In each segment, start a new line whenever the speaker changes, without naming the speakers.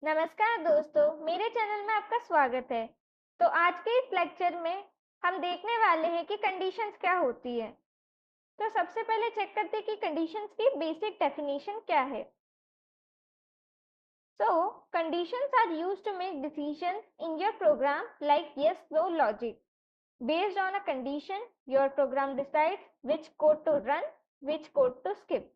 नमस्कार दोस्तों, मेरे चैनल में आपका स्वागत है। तो आज के इस लेक्चर में हम देखने वाले हैं कि कंडीशंस क्या होती है। तो सबसे पहले चेक करते हैं कि कंडीशंस की बेसिक डेफिनेशन क्या है। Conditions are used to make decisions in your program like yes no logic. Based on a condition, your program decides which code to run, which code to skip.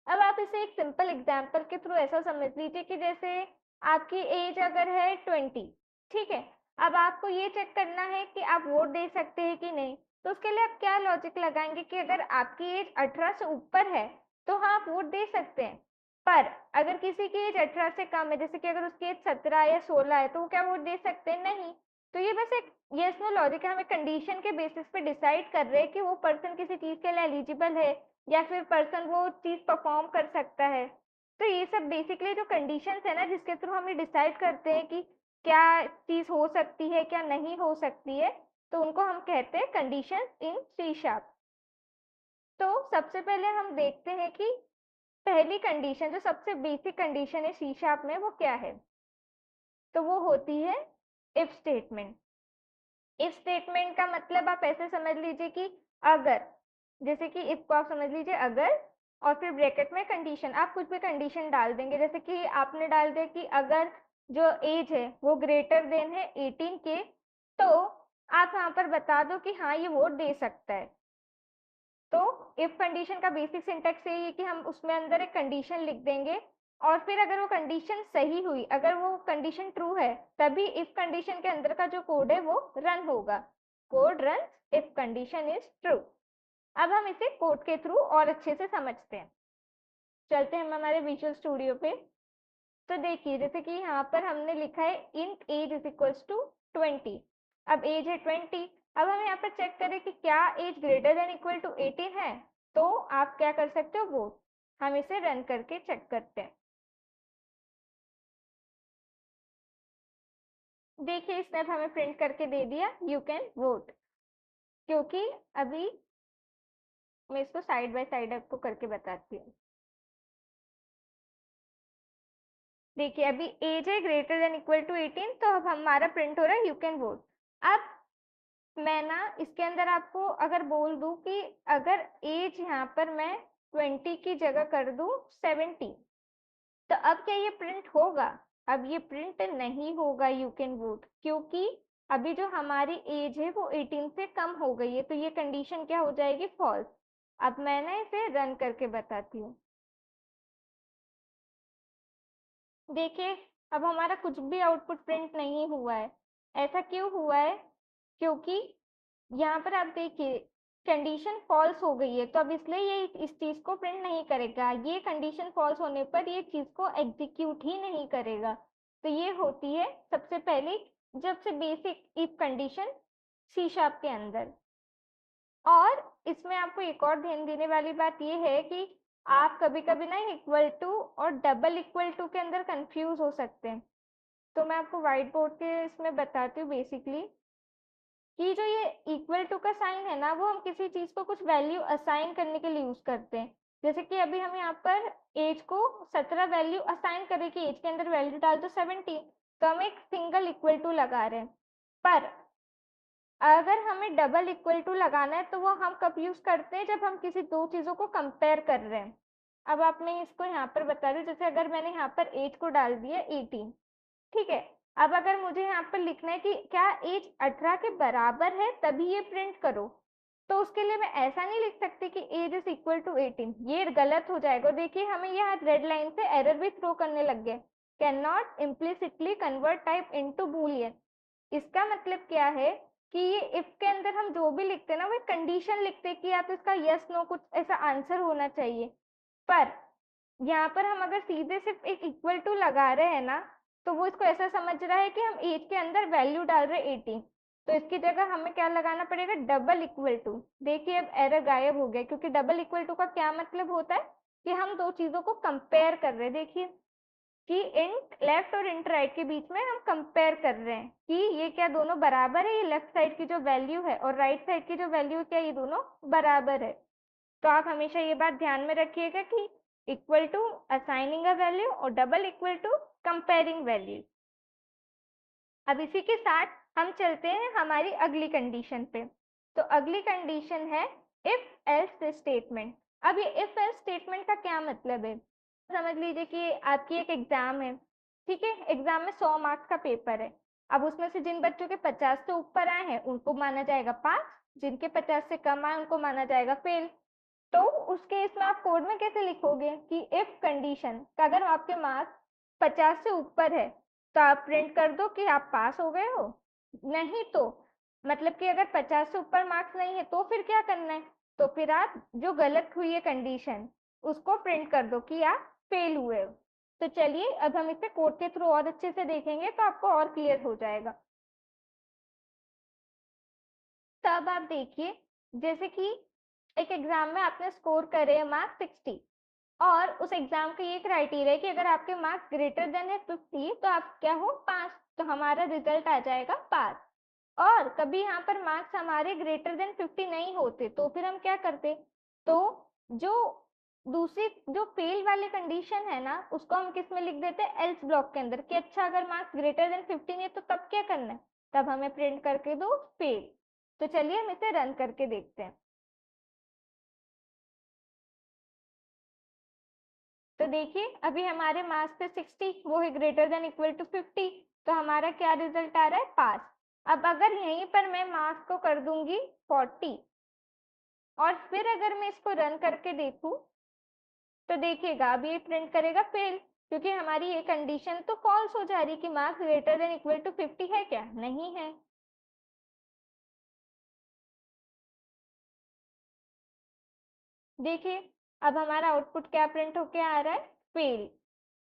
अब आप इसे एक simple example के through ऐसा समझ लीजिए कि जैसे आपकी एज अगर है 20, ठीक है। अब आपको ये चेक करना है कि आप वोट दे सकते हैं कि नहीं। तो उसके लिए आप क्या लॉजिक लगाएंगे कि अगर आपकी एज 18 से ऊपर है तो हाँ आप वोट दे सकते हैं। पर अगर किसी की एज 18 से कम है, जैसे कि अगर उसकी एज 17 या 16 है, तो वो क्या वोट दे सकते हैं? नहीं। तो ये बस एक यस नो लॉजिक है, हमें कंडीशन के बेसिस पे डिसाइड कर रहे हैं कि वो पर्सन किसी चीज के लिए एलिजिबल है या फिर पर्सन वो चीज परफॉर्म कर सकता है। तो ये सब बेसिकली जो कंडीशंस है ना, जिसके थ्रू हम ये डिसाइड करते हैं कि क्या चीज हो सकती है क्या नहीं हो सकती है, तो उनको हम कहते हैं कंडीशंस इन सी शार्प। तो सबसे पहले हम देखते हैं कि पहली कंडीशन जो सबसे बेसिक कंडीशन है सी शार्प में वो क्या है। तो वो होती है इफ स्टेटमेंट। इफ स्टेटमेंट का मतलब आप ऐसे समझ लीजिए कि अगर, जैसे कि इफ को आप समझ लीजिए अगर, और फिर ब्रैकेट में कंडीशन, आप कुछ भी कंडीशन डाल देंगे। जैसे कि आपने डाल दिया कि अगर जो एज है वो ग्रेटर देन है 18 के, तो आप यहाँ पर बता दो कि हाँ ये वोट दे सकता है। तो इफ कंडीशन का बेसिक सिंटेक्स यही है कि हम उसमें अंदर एक कंडीशन लिख देंगे, और फिर अगर वो कंडीशन सही हुई, अगर वो कंडीशन ट्रू है, तभी इफ कंडीशन के अंदर का जो कोड है वो रन होगा। Code run if condition is true. अब हम इसे कोड के थ्रू और अच्छे से समझते हैं। चलते हैं हम हमारे विजुअल स्टूडियो पे। तो देखिए, जैसे कि यहाँ पर हमने लिखा है int age is equals to 20। अब एज है 20। अब हम यहाँ पर चेक करें कि क्या age greater than equal to 18 है। तो आप क्या कर सकते हो, वोट। हम इसे रन करके चेक करते हैं। देखिए, इसने अब हमें प्रिंट करके दे दिया यू कैन वोट। क्योंकि अभी मैं इसको साइड बाय साइड आपको करके बताती हूँ। देखिए, अभी एज है ग्रेटर देन इक्वल टू 18, तो अब हमारा प्रिंट हो रहा है यू कैन वोट। अब मैं ना इसके अंदर आपको अगर बोल दूं कि अगर एज यहाँ पर मैं 20 की जगह कर दूं 70, तो अब क्या ये प्रिंट होगा? अब ये प्रिंट नहीं होगा यू कैन वोट, क्योंकि अभी जो हमारी एज है वो 18 से कम हो गई है, तो ये कंडीशन क्या हो जाएगी? फॉल्स। अब मैं ना इसे रन करके बताती हूँ। देखिए, अब हमारा कुछ भी आउटपुट प्रिंट नहीं हुआ है। ऐसा क्यों हुआ है? क्योंकि यहाँ पर आप देखिए कंडीशन फॉल्स हो गई है, तो अब इसलिए ये इस चीज को प्रिंट नहीं करेगा। ये कंडीशन फॉल्स होने पर ये चीज को एग्जीक्यूट ही नहीं करेगा। तो ये होती है सबसे पहले जब से basic if condition C sharp के अंदर। और इसमें आपको एक और ध्यान देने वाली बात ये है कि आप कभी कभी ना इक्वल टू और डबल इक्वल टू के अंदर कंफ्यूज हो सकते हैं। तो मैं आपको व्हाइट बोर्ड के इसमें बताती हूँ बेसिकली कि जो ये इक्वल टू का साइन है ना, वो हम किसी चीज को कुछ वैल्यू असाइन करने के लिए यूज करते हैं। जैसे कि अभी हम यहाँ पर एज को 17 वैल्यू असाइन करें कि एज के अंदर वैल्यू डाल दो 17, तो हम एक सिंगल इक्वल टू लगा रहे हैं। पर अगर हमें डबल इक्वल टू लगाना है तो वो हम कब यूज करते हैं? जब हम किसी दो चीजों को कंपेयर कर रहे हैं। अब आप मैं इसको यहाँ पर बता रही हूँ, जैसे अगर मैंने यहाँ पर एज को डाल दिया 18, ठीक है। अब अगर मुझे यहाँ पर लिखना है कि क्या एज 18 के बराबर है तभी ये प्रिंट करो, तो उसके लिए मैं ऐसा नहीं लिख सकती कि एज इज इक्वल टू 18, ये गलत हो जाएगा। देखिए, हमें यहाँ रेड लाइन से एरर भी थ्रो करने लग गए, can not implicitly convert type into Boolean. इसका मतलब क्या है कि ये इफ के अंदर हम जो भी लिखते हैं ना, वो कंडीशन लिखते हैं कि या तो इसका यस नो कुछ ऐसा आंसर होना चाहिए। पर यहाँ पर हम अगर सीधे सिर्फ एक इक्वल टू लगा रहे हैं ना, तो वो इसको ऐसा समझ रहा है कि हम एज के अंदर वैल्यू डाल रहे हैं 18। तो इसकी जगह हमें क्या लगाना पड़ेगा? Double equal to. देखिए, अब एरर गायब हो गया, क्योंकि डबल इक्वल टू का क्या मतलब होता है कि हम दो चीजों को कंपेयर कर रहे हैं। देखिए कि इंट लेफ्ट और इंट राइट के बीच में हम कंपेयर कर रहे हैं कि ये क्या दोनों बराबर है, ये लेफ्ट साइड की जो वैल्यू है और राइट साइड की जो वैल्यू है, क्या ये दोनों बराबर है। तो आप हमेशा ये बात ध्यान में रखिएगा कि equal to assigning a value और double equal to comparing value. अब इसी के साथ हम चलते हैं हमारी अगली कंडीशन पे। तो अगली कंडीशन है इफ एल्स स्टेटमेंट। अब ये इफ एल्स स्टेटमेंट का क्या मतलब है, समझ लीजिए कि आपकी एक एग्जाम है, ठीक है। एग्जाम में 100 मार्क्स का पेपर है। अब उसमें से जिन बच्चों के 50 से ऊपर आए हैं उनको माना जाएगा पास, जिनके 50 से कम आए उनको माना जाएगा फेल। तो उस केस में आप कोड में कैसे लिखोगे कि इफ कंडीशन का अगर आपके मार्क्स 50 से ऊपर है तो आप प्रिंट कर दो कि आप पास हो गए हो। नहीं तो मतलब कि अगर 50 से ऊपर मार्क्स नहीं है तो फिर क्या करना है, तो फिर आप जो गलत हुई है कंडीशन उसको प्रिंट कर दो कि आप फेल हुए हो। तो चलिए अब हम इसे कोड के थ्रू और अच्छे से देखेंगे तो आपको और क्लियर हो जाएगा। तब आप देखिए, जैसे कि एक एग्जाम में आपने स्कोर करे मार्क्स 60 और उस एग्जाम का ये क्राइटेरिया है कि अगर आपके मार्क्स ग्रेटर देन है 50 तो आप क्या हो, पास। तो हमारा रिजल्ट आ जाएगा पास। और कभी यहाँ पर मार्क्स हमारे ग्रेटर देन 50 नहीं होते तो फिर हम क्या करते, तो जो दूसरी जो फेल वाली कंडीशन है ना उसको हम किस में लिख देते हैं, एल्स ब्लॉक के अंदर, कि अच्छा अगर मार्क्स ग्रेटर देन 50 नहीं है तो तब क्या करना है, तब हमें प्रिंट करके दो फेल। तो चलिए हम इसे रन करके देखते हैं। तो देखिए अभी हमारे मार्क्स पे 60 वो है ग्रेटर देन इक्वल टू 50, तो हमारा क्या रिजल्ट आ रहा है, पास। अब अगर यहीं पर मैं मार्क्स को कर दूंगी 40 और फिर अगर मैं इसको रन करके देखूं तो देखिएगा अब ये प्रिंट करेगा फेल, क्योंकि हमारी ये कंडीशन तो फॉल्स हो जा रही कि marks greater than equal to 50 है क्या, नहीं है। देखिए अब हमारा आउटपुट क्या प्रिंट होके आ रहा है, फेल।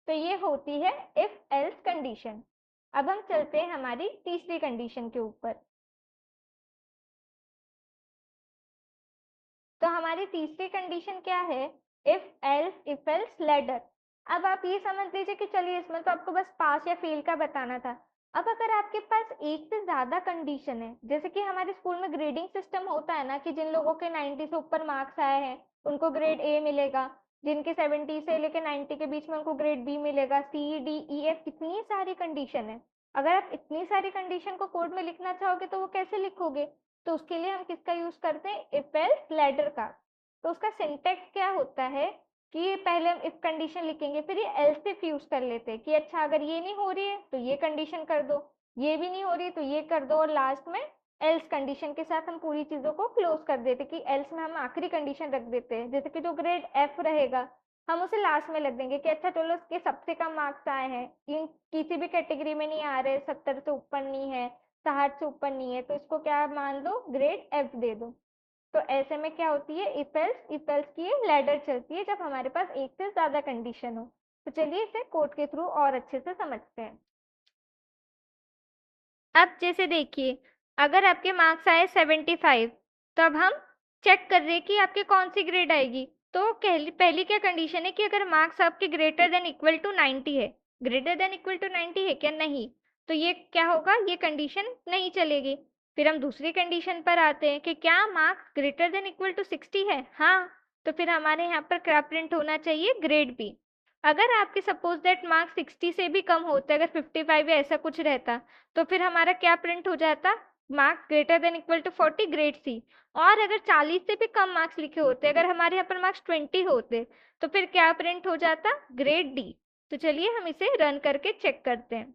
तो ये होती है इफ एल्स कंडीशन। अब हम चलते हैं हमारी तीसरी कंडीशन के ऊपर। तो हमारी तीसरी कंडीशन क्या है, इफ एल्स लैडर। अब आप ये समझ लीजिए कि चलिए इसमें तो आपको बस पास या फेल का बताना था। अब अगर आपके पास एक से ज्यादा कंडीशन है, जैसे कि हमारे स्कूल में ग्रेडिंग सिस्टम होता है ना कि जिन लोगों के 90 से ऊपर मार्क्स आए हैं उनको ग्रेड ए मिलेगा, जिनके 70 से लेकर 90 के बीच में उनको ग्रेड बी मिलेगा, सी डी ई एफ, इतनी सारी कंडीशन है। अगर आप इतनी सारी कंडीशन को कोड में लिखना चाहोगे तो वो कैसे लिखोगे, तो उसके लिए हम किसका यूज करते हैं, इफ एल्स लैडर का। तो उसका सिंटेक्स क्या होता है कि पहले हम इफ कंडीशन लिखेंगे फिर ये एल्स इफ यूज कर लेते हैं कि अच्छा अगर ये नहीं हो रही है तो ये कंडीशन कर दो, ये भी नहीं हो रही है तो ये कर दो, और लास्ट में एल्स कंडीशन के साथ हम पूरी चीजों को क्लोज कर देते कि एल्स में हम आखिरी कंडीशन रख देते हैं, जैसे कि जो ग्रेड एफ रहेगा हम उसे लास्ट में लग देंगे कि अच्छा चलो इसके सबसे कम मार्क्स आए हैं, इन किसी भी कैटेगरी में नहीं आ रहे, 70 से ऊपर नहीं है, 60 से ऊपर नहीं है, तो इसको क्या मान लो, ग्रेड एफ दे दो। तो ऐसे में क्या होती है, इफ एल्स की लैडर चलती है जब हमारे पास एक से ज्यादा कंडीशन हो। तो चलिए इसे कोड के थ्रू और अच्छे से समझते हैं। अब जैसे देखिए अगर आपके मार्क्स आए 75, तो अब हम चेक कर रहे हैं कि आपके कौन सी ग्रेड आएगी। तो पहली क्या कंडीशन है कि अगर मार्क्स आपके ग्रेटर देन इक्वल टू 90 है, ग्रेटर देन इक्वल टू 90 है क्या, नहीं, तो ये क्या होगा, ये कंडीशन नहीं चलेगी। फिर हम दूसरी कंडीशन पर आते हैं कि क्या marks greater than equal to 60 है, हाँ, तो फिर हमारे यहाँ पर क्या प्रिंट होना चाहिए, ग्रेड बी। अगर आपके सपोज दैट मार्क्स 60 से भी कम होते, अगर 55 या ऐसा कुछ रहता, तो फिर हमारा क्या प्रिंट हो जाता, marks greater than equal to 40 grade C. और अगर 40 से भी कम मार्क्स लिखे होते, अगर हमारे यहाँ पर मार्क्स 20 होते, तो फिर क्या प्रिंट हो जाता, ग्रेड डी। तो चलिए हम इसे रन करके चेक करते हैं।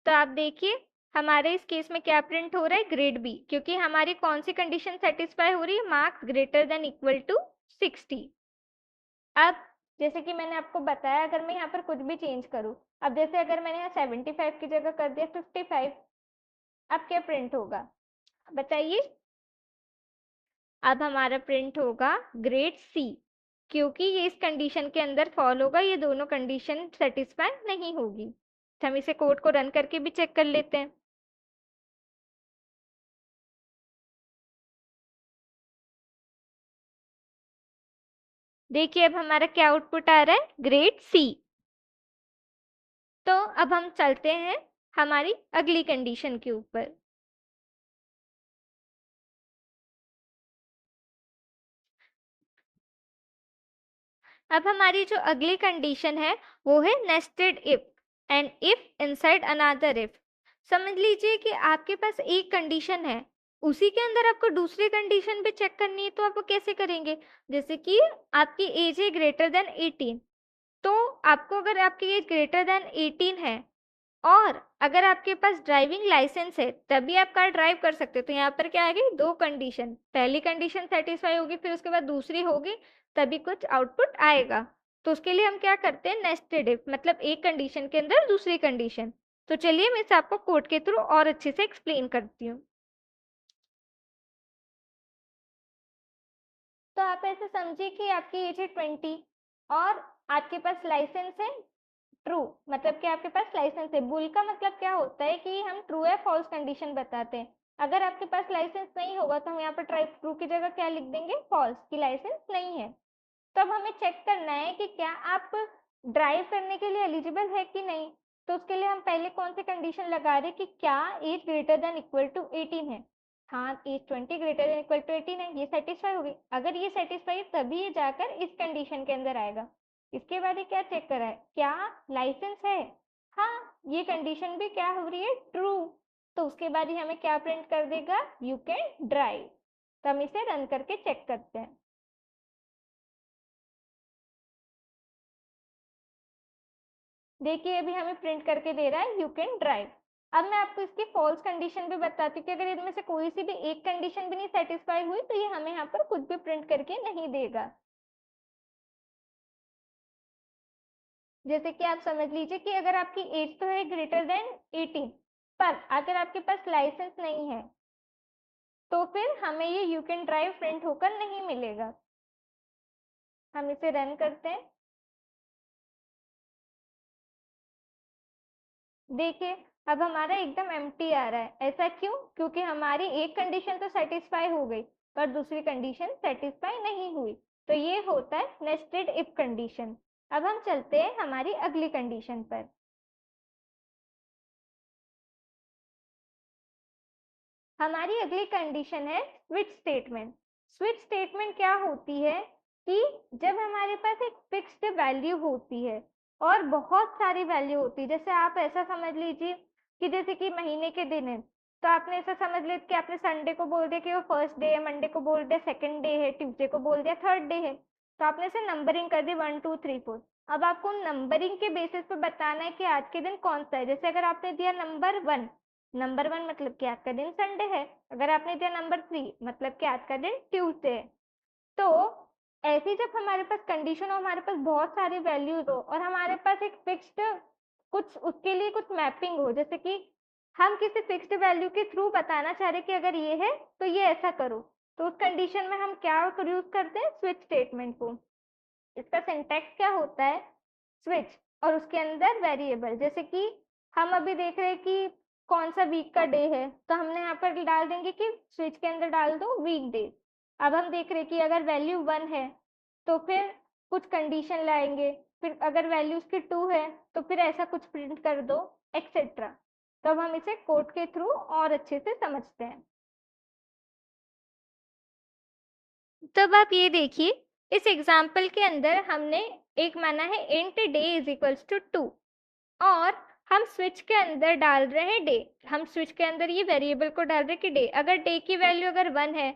तो आप देखिए हमारे इस केस में क्या प्रिंट हो रहा है, ग्रेड बी, क्योंकि हमारी कौन सी कंडीशन सेटिस्फाई हो रही है, marks greater than equal to 60। अब जैसे कि मैंने आपको बताया अगर मैं यहाँ पर कुछ भी चेंज करूँ, अब जैसे अगर मैंने यहाँ 75 की जगह कर दिया 55, अब क्या प्रिंट होगा बताइए। अब हमारा प्रिंट होगा ग्रेड सी, क्योंकि ये इस कंडीशन के अंदर फॉल होगा, ये दोनों कंडीशन सेटिस्फाई नहीं होगी। तो हम इसे कोड को रन करके भी चेक कर लेते हैं। देखिए अब हमारा क्या आउटपुट आ रहा है, ग्रेड सी। तो अब हम चलते हैं हमारी अगली कंडीशन के ऊपर। अब हमारी जो अगली कंडीशन है वो है nested if and if inside another if. समझ लीजिए कि आपके पास एक कंडीशन है, उसी के अंदर आपको दूसरी कंडीशन भी चेक करनी है, तो आप वो कैसे करेंगे? जैसे कि आपकी एज है ग्रेटर देन 18, तो आपको अगर आपकी एज ग्रेटर देन 18 है और अगर आपके पास ड्राइविंग लाइसेंस है तभी आप कार ड्राइव कर सकते हो। तो यहाँ पर क्या आ गई? दो कंडीशन, पहली कंडीशन सेटिस्फाई होगी फिर उसके बाद दूसरी होगी, तभी कुछ आउटपुट आएगा। तो उसके लिए हम क्या करते हैं? नेस्टेड इफ, मतलब एक कंडीशन के अंदर दूसरी कंडीशन। तो चलिए मैं इसे आपको कोड के थ्रू और अच्छे से एक्सप्लेन करती हूँ। तो आप ऐसे समझिए कि आपकी एज है 20 और आपके पास लाइसेंस है ट्रू, मतलब कि आपके पास लाइसेंस है। बुल का मतलब क्या होता है कि हम ट्रू या फॉल्स कंडीशन बताते हैं। अगर आपके पास लाइसेंस नहीं होगा तो हम यहाँ पर ट्रू की जगह क्या लिख देंगे? फॉल्स, की लाइसेंस नहीं है। तो अब हमें चेक करना है कि क्या आप ड्राइव करने के लिए एलिजिबल है कि नहीं। तो उसके लिए हम पहले कौन सी कंडीशन लगा रहे हैं कि क्या age greater than equal to 18 है। हाँ, age 20 greater than equal to 18 है, ये सेटिस्फाई होगी। अगर ये सेटिस्फाई है तभी ये जाकर इस कंडीशन के अंदर आएगा। इसके बाद ये क्या चेक करा है? क्या लाइसेंस है? हाँ, ये कंडीशन भी क्या हो रही है? ट्रू। तो उसके बाद ही हमें क्या प्रिंट कर देगा? You can drive. तो हम इसे रन करके चेक करते हैं। देखिए अभी हमें प्रिंट करके दे रहा है यू कैन ड्राइव। अब मैं आपको इसकी फॉल्स कंडीशन भी बताती हूँ कि अगर इनमें से कोई सी भी एक कंडीशन भी नहीं सेटिस्फाई हुई तो ये हमें यहाँ पर कुछ भी प्रिंट करके नहीं देगा। जैसे कि आप समझ लीजिए कि अगर आपकी एज तो है ग्रेटर देन 18, पर अगर आपके पास लाइसेंस नहीं है तो फिर हमें ये यू कैन ड्राइव प्रिंट होकर नहीं मिलेगा। हम इसे रन करते हैं। देखिए अब हमारा एकदम एम्प्टी आ रहा है। ऐसा क्यों? क्योंकि हमारी एक कंडीशन तो सेटिस्फाई हो गई पर दूसरी कंडीशन सेटिस्फाई नहीं हुई। तो ये होता है नेस्टेड इफ कंडीशन। अब हम चलते हैं हमारी अगली कंडीशन पर। हमारी अगली कंडीशन है स्विच स्टेटमेंट। स्विच स्टेटमेंट क्या होती है कि जब हमारे पास एक फिक्स्ड वैल्यू होती है और बहुत सारी वैल्यू होती है। जैसे आप ऐसा समझ लीजिए कि जैसे कि महीने के दिन है, तो आपने ऐसा समझ लिया कि आपने संडे को बोल दिया कि वो फर्स्ट डे है, मंडे को बोल दिया सेकंड डे है, ट्यूसडे को बोल दिया थर्ड डे है। तो आपने इसे नंबरिंग कर दी 1 2 3 4। अब आपको नंबरिंग के बेसिस पे बताना है कि आज के दिन कौन सा है। जैसे अगर आपने दिया नंबर 1, नंबर 1 मतलब कि आज का दिन संडे है। अगर आपने दिया नंबर 3 मतलब कि आज का दिन ट्यूसडे है। तो ऐसी जब हमारे पास कंडीशन हो, हमारे पास बहुत सारी वैल्यूज हो और हमारे पास एक फिक्स्ड कुछ उसके लिए कुछ मैपिंग हो, जैसे कि हम किसी फिक्स्ड वैल्यू के थ्रू बताना चाह रहे कि अगर ये है तो ये ऐसा करो, तो उस कंडीशन में हम क्या यूज करते हैं? स्विच स्टेटमेंट को। इसका सिंटैक्स क्या होता है? स्विच और उसके अंदर वेरिएबल। जैसे कि हम अभी देख रहे हैं कि कौन सा वीक का डे है, तो हमने यहाँ पर डाल देंगे कि स्विच के अंदर डाल दो वीक डे। अब हम देख रहे हैं कि अगर वैल्यू 1 है तो फिर कुछ कंडीशन लाएंगे, फिर अगर वैल्यू उसकी 2 है तो फिर ऐसा कुछ प्रिंट कर दो, एक्सेट्रा। तो अब हम इसे कोड के थ्रू और अच्छे से समझते हैं। तब आप ये देखिए इस एग्जाम्पल के अंदर हमने एक माना है int day is equals to 2 और हम स्विच के अंदर डाल रहे हैं डे। हम स्विच के अंदर ये वेरिएबल को डाल रहे हैं कि डे, अगर डे की वैल्यू अगर 1 है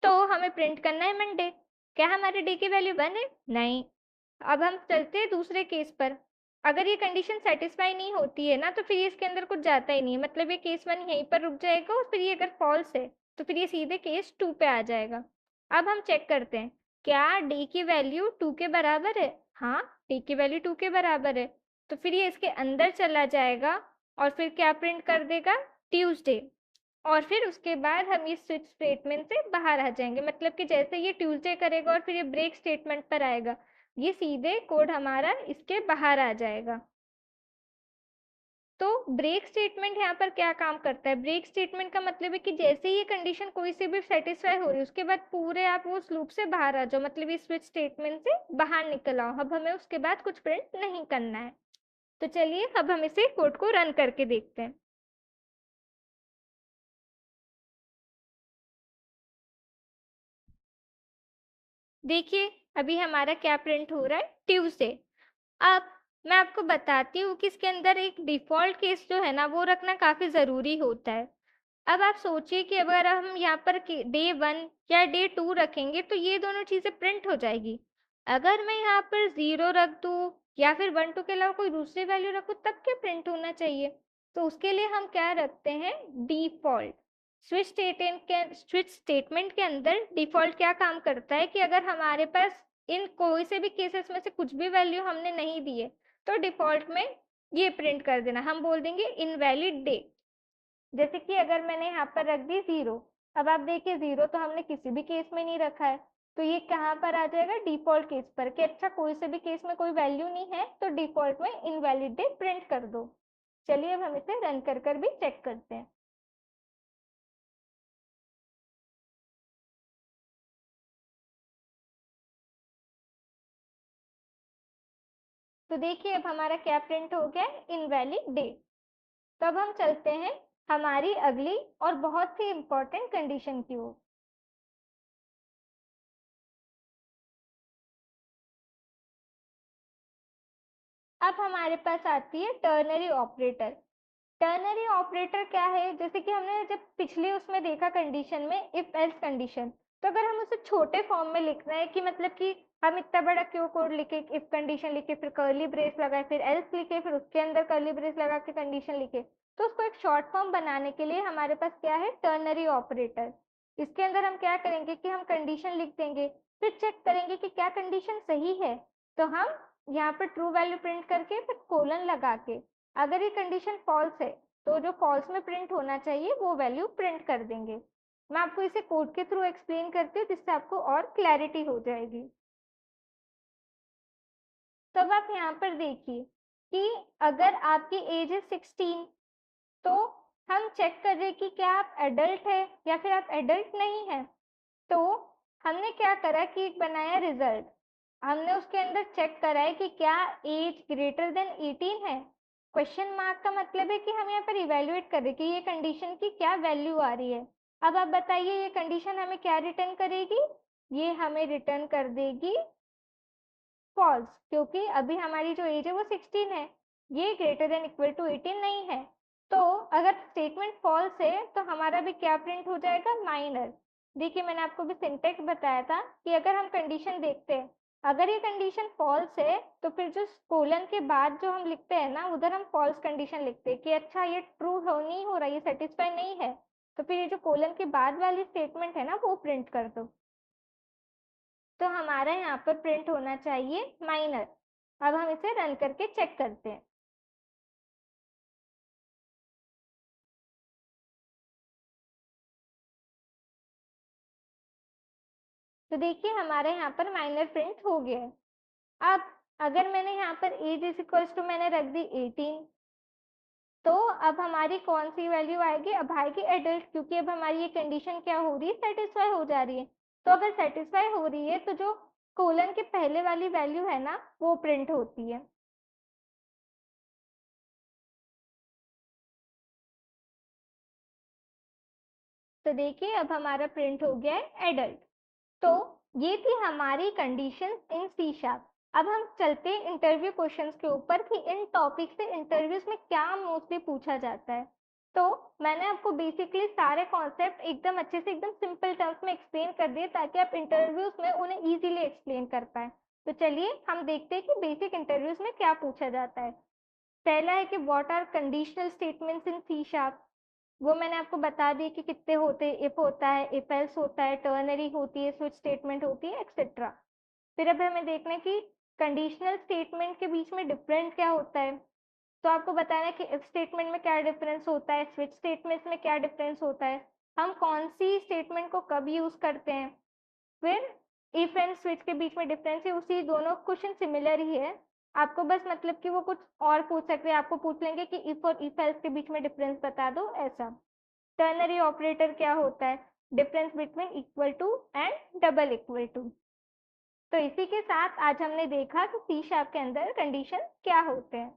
तो हमें प्रिंट करना है मंडे। क्या हमारे डे की वैल्यू 1 है? नहीं। अब हम चलते हैं दूसरे केस पर। अगर ये कंडीशन सेटिस्फाई नहीं होती है ना तो फिर ये इसके अंदर कुछ जाता ही नहीं है, मतलब ये केस 1 यहीं पर रुक जाएगा और फिर ये अगर फॉल्स है तो फिर ये सीधे केस 2 पे आ जाएगा। अब हम चेक करते हैं क्या डे की वैल्यू 2 के बराबर है। हाँ, डे की वैल्यू 2 के बराबर है। तो फिर ये इसके अंदर चला जाएगा और फिर क्या प्रिंट कर देगा? ट्यूसडे। और फिर उसके बाद हम इस स्विच स्टेटमेंट से बाहर आ जाएंगे, मतलब कि जैसे ये ट्यूसडे करेगा और फिर ये ब्रेक स्टेटमेंट पर आएगा, ये सीधे कोड हमारा इसके बाहर आ जाएगा। तो ब्रेक स्टेटमेंट यहाँ पर क्या काम करता है? ब्रेक स्टेटमेंट का मतलब है कि जैसे ही ये कंडीशन कोई से भी सेटिस्फाई हो रही है उसके बाद पूरे आप वो लूप से बाहर आ जाओ, मतलब इस स्विच स्टेटमेंट से बाहर निकल आओ। अब हमें उसके बाद कुछ प्रिंट नहीं करना है। तो चलिए अब हम इसे कोड को रन करके देखते हैं। देखिए अभी हमारा क्या प्रिंट हो रहा है, ट्यूसडे। अब मैं आपको बताती हूँ कि इसके अंदर एक डिफ़ॉल्ट केस जो है ना वो रखना काफ़ी ज़रूरी होता है। अब आप सोचिए कि अगर हम यहाँ पर डे 1 या डे 2 रखेंगे तो ये दोनों चीज़ें प्रिंट हो जाएगी। अगर मैं यहाँ पर 0 रख दूँ या फिर 1 2 के अलावा कोई दूसरी वैल्यू रखूँ तब क्या प्रिंट होना चाहिए? तो उसके लिए हम क्या रखते हैं, डिफ़ॉल्ट। स्विच स्टेटमेंट के अंदर डिफ़ॉल्ट क्या काम करता है कि अगर हमारे पास इन कोई से भी केसेस में से कुछ भी वैल्यू हमने नहीं दी है तो डिफ़ॉल्ट में ये प्रिंट कर देना। हम बोल देंगे इनवैलिड डे। जैसे कि अगर मैंने यहाँ पर रख दी 0, अब आप देखिए 0 तो हमने किसी भी केस में नहीं रखा है, तो ये कहाँ पर आ जाएगा, डिफ़ॉल्ट केस पर कि अच्छा कोई से भी केस में कोई वैल्यू नहीं है तो डिफ़ॉल्ट में इनवैलिड डे प्रिंट कर दो। चलिए अब हम इसे रन कर भी चेक करते हैं। तो देखिए अब हमारा क्या प्रिंट हो गया है, इनवैलिड डे। तब हम चलते हैं हमारी अगली और बहुत ही इम्पोर्टेंट कंडीशन की ओर। अब हमारे पास आती है टर्नरी ऑपरेटर। टर्नरी ऑपरेटर क्या है, जैसे कि हमने जब पिछले उसमें देखा कंडीशन में इफ एल्स कंडीशन, तो अगर हम उसे छोटे फॉर्म में लिखना है कि मतलब कि हम इतना बड़ा क्यों कोड लिखे, इफ कंडीशन लिखे फिर कर्ली ब्रेस लगाए फिर एल्स लिखे फिर उसके अंदर कर्ली ब्रेस लगा के कंडीशन लिखे, तो उसको एक शॉर्ट फॉर्म बनाने के लिए हमारे पास क्या है, टर्नरी ऑपरेटर। इसके अंदर हम क्या करेंगे कि हम कंडीशन लिख देंगे, फिर चेक करेंगे कि क्या कंडीशन सही है, तो हम यहाँ पर ट्रू वैल्यू प्रिंट करके फिर कोलन लगा के, अगर ये कंडीशन फॉल्स है तो जो फॉल्स में प्रिंट होना चाहिए वो वैल्यू प्रिंट कर देंगे। मैं आपको इसे कोड के थ्रू एक्सप्लेन करती हूँ जिससे आपको और क्लैरिटी हो जाएगी। तो अब आप यहाँ पर देखिए कि अगर आपकी एज है 16, तो हम चेक कर रहे हैं कि क्या आप एडल्ट है या फिर आप एडल्ट नहीं है। तो हमने क्या करा कि एक बनाया रिजल्ट, हमने उसके अंदर चेक करा है कि क्या एज ग्रेटर देन 18 है। क्वेश्चन मार्क का मतलब है कि हम यहाँ पर इवेल्युएट कर रहे हैं कि ये कंडीशन की क्या वैल्यू आ रही है। अब आप बताइए ये कंडीशन हमें क्या रिटर्न करेगी, ये हमें रिटर्न कर देगी फॉल्स, क्योंकि अभी हमारी जो एज है वो 16 है, ये ग्रेटर देन इक्वल टू 18 नहीं है। तो अगर स्टेटमेंट फॉल्स है तो हमारा भी क्या प्रिंट हो जाएगा, माइनर। देखिए मैंने आपको भी सिंटेक्स बताया था कि अगर हम कंडीशन देखते हैं, अगर ये कंडीशन फॉल्स है तो फिर जो कोलन के बाद जो हम लिखते हैं ना उधर हम फॉल्स कंडीशन लिखते हैं कि अच्छा ये ट्रू हो नहीं हो रहा, ये सेटिस्फाई नहीं है, तो फिर ये जो कोलन के बाद वाली स्टेटमेंट है ना वो प्रिंट कर दो। तो हमारा यहाँ पर प्रिंट होना चाहिए माइनर। अब हम इसे रन करके चेक करते हैं। तो देखिए हमारे यहाँ पर माइनर प्रिंट हो गया है। अब अगर मैंने यहाँ पर एज इज इक्वल्स टू मैंने रख दी 18, तो अब हमारी कौन सी वैल्यू आएगी, अब आएगी एडल्ट, क्योंकि अब हमारी ये कंडीशन क्या हो रही है, सेटिस्फाई हो जा रही है। तो अगर सेटिस्फाई हो रही है तो जो कोलन के पहले वाली वैल्यू है ना वो प्रिंट होती है। तो देखिए अब हमारा प्रिंट हो गया है एडल्ट। तो ये थी हमारी कंडीशन इन सी शार्प। अब हम चलते हैं इंटरव्यू क्वेश्चंस के ऊपर कि इन टॉपिक से इंटरव्यूज में क्या मोस्टली पूछा जाता है। तो मैंने आपको बेसिकली सारे कॉन्सेप्ट एकदम अच्छे से एकदम सिंपल टर्म्स में एक्सप्लेन कर दिए ताकि आप इंटरव्यूज में उन्हें इजीली एक्सप्लेन कर पाए। तो चलिए हम देखते हैं कि बेसिक इंटरव्यूज में क्या पूछा जाता है। पहला है कि what are conditional statements in C sharp, वो मैंने आपको बता दी कि कितने होते हैं, इफ होता है, इफ एल्स होता है, टर्नरी होती है, स्विच स्टेटमेंट होती है, एक्सेट्रा। फिर अब हमें देखना है कि कंडीशनल स्टेटमेंट के बीच में डिफरेंस क्या होता है। तो आपको बताना है कि इफ स्टेटमेंट में क्या डिफरेंस होता है, स्विच स्टेटमेंट में क्या डिफरेंस होता है, हम कौन सी स्टेटमेंट को कब यूज करते हैं। फिर इफ एंड स्विच के बीच में डिफरेंस है, उसी दोनों क्वेश्चन सिमिलर ही है, आपको बस मतलब कि वो कुछ और पूछ सकते हैं, आपको पूछ लेंगे कि इफ और इफ एल्स के बीच में डिफरेंस बता दो ऐसा। टर्नरी ऑपरेटर क्या होता है, difference between equal to and double equal to. तो इसी के साथ आज हमने देखा कि सी शार्प के अंदर कंडीशन क्या होते हैं।